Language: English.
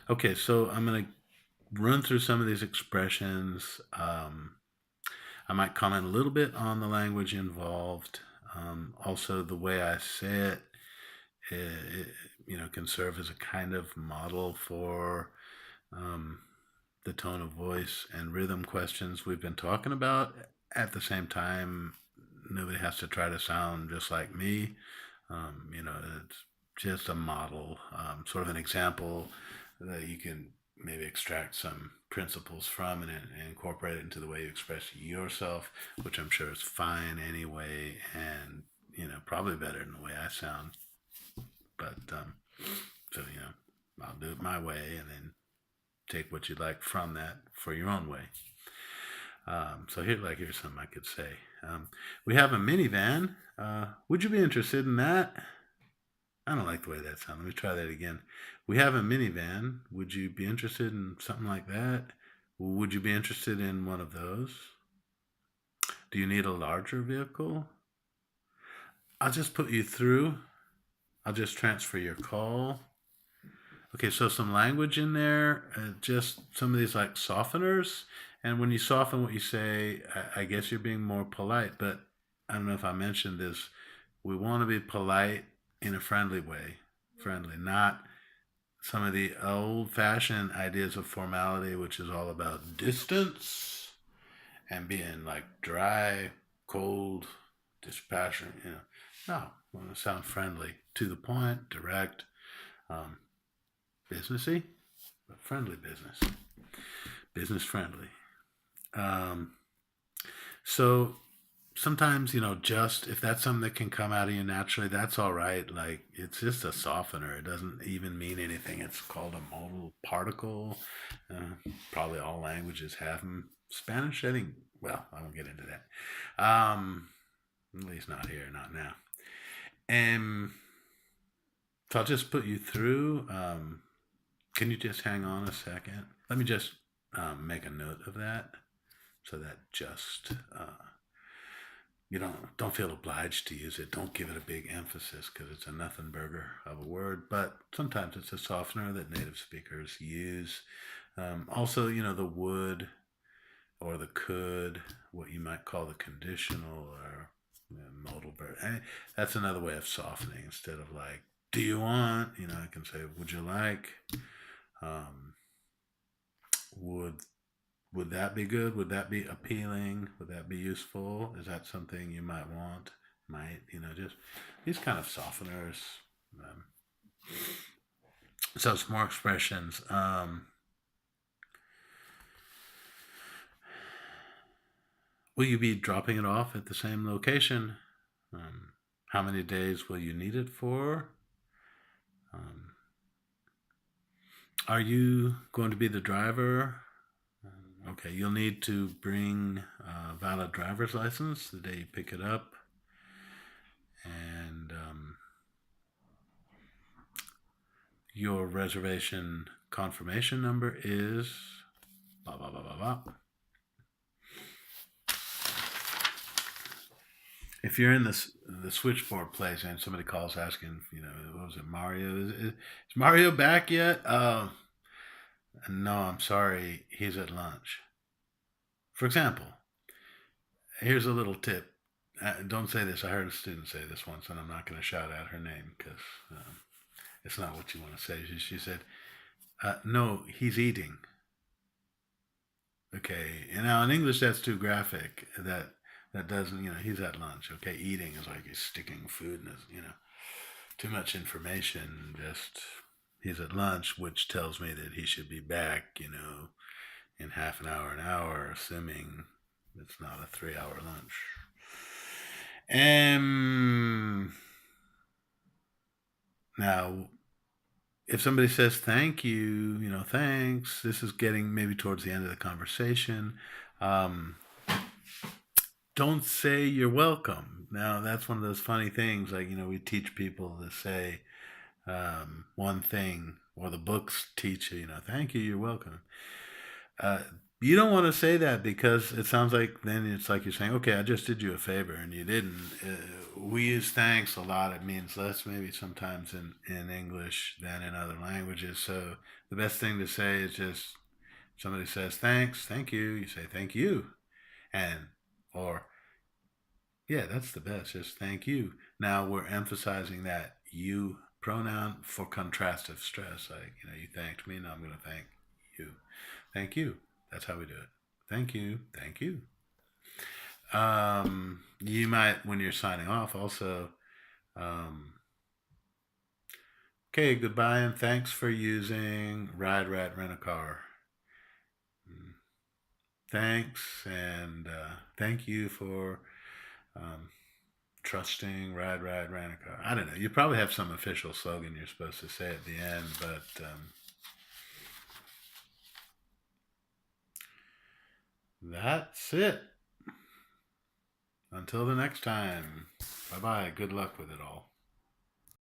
Okay, so I'm going to run through some of these expressions. I might comment a little bit on the language involved. Also, the way I say it, it, can serve as a kind of model for um, the tone of voice and rhythm questions we've been talking about. At the same time, nobody has to try to sound just like me. It's just a model, sort of an example that you can maybe extract some principles from and incorporate it into the way you express yourself, which I'm sure is fine anyway, and probably better than the way I sound. But so I'll do it my way, and then take what you like from that for your own way. So here's something I could say. We have a minivan. Would you be interested in that? I don't like the way that sounds. Let me try that again. We have a minivan. Would you be interested in something like that? Would you be interested in one of those? Do you need a larger vehicle? I'll just put you through. I'll just transfer your call. Okay, so some language in there, just some of these like softeners. And when you soften what you say, I guess you're being more polite, but I don't know if I mentioned this. We want to be polite in a friendly way. Friendly, not some of the old fashioned ideas of formality, which is all about distance and being like dry, cold, dispassionate. No, I want to sound friendly, to the point, direct, um, businessy, but friendly business friendly. Um, so sometimes, just if that's something that can come out of you naturally, that's all right. Like it's just a softener. It doesn't even mean anything. It's called a modal particle. Probably all languages have them. Spanish, I think. Well, I won't get into that. At least not here, not now. And so I'll just put you through. Can you just hang on a second? Let me just make a note of that, so that just you don't feel obliged to use it. Don't give it a big emphasis because it's a nothing burger of a word. But sometimes it's a softener that native speakers use. Also, the would or the could, what you might call the conditional or modal verb. That's another way of softening. Instead of like, do you want? I can say, would you like? Um, would would that be good? Would that be appealing? Would that be useful? Is that something you might want? Might, just these kind of softeners. Um, so it's more expressions. Will you be dropping it off at the same location? How many days will you need it for? Um, are you going to be the driver? Okay, you'll need to bring a valid driver's license the day you pick it up. And your reservation confirmation number is blah, blah, blah, blah, blah. If you're in the switchboard place and somebody calls asking, what was it, Mario? Is Mario back yet? No, I'm sorry, he's at lunch. For example, here's a little tip. Don't say this. I heard a student say this once, and I'm not going to shout out her name because it's not what you want to say. She said, "No, he's eating." Okay, and now in English that's too graphic. That doesn't, he's at lunch. Okay, eating is like he's sticking food in his, too much information. Just he's at lunch, which tells me that he should be back, in half an hour, assuming it's not a 3 hour lunch. And now, if somebody says thank you, thanks, this is getting maybe towards the end of the conversation. Um, don't say you're welcome. Now, that's one of those funny things. Like, we teach people to say one thing, or the books teach you, thank you, you're welcome. Uh, You don't want to say that because it sounds like then it's like you're saying, okay, I just did you a favor and you didn't. We use thanks a lot. It means less maybe sometimes in English than in other languages. So the best thing to say is just somebody says thanks, thank you say thank you. And, or, yeah, that's the best, just thank you. Now we're emphasizing that you pronoun for contrastive stress. Like, you thanked me, now I'm going to thank you. Thank you. That's how we do it. Thank you. Thank you. You might, when you're signing off, also, um, okay, goodbye and thanks for using Ride Rat Rent a Car. Mm, thanks and thank you for um, trusting Ride Ride Rent a Car. I don't know. You probably have some official slogan you're supposed to say at the end, but that's it. Until the next time. Bye bye. Good luck with it all.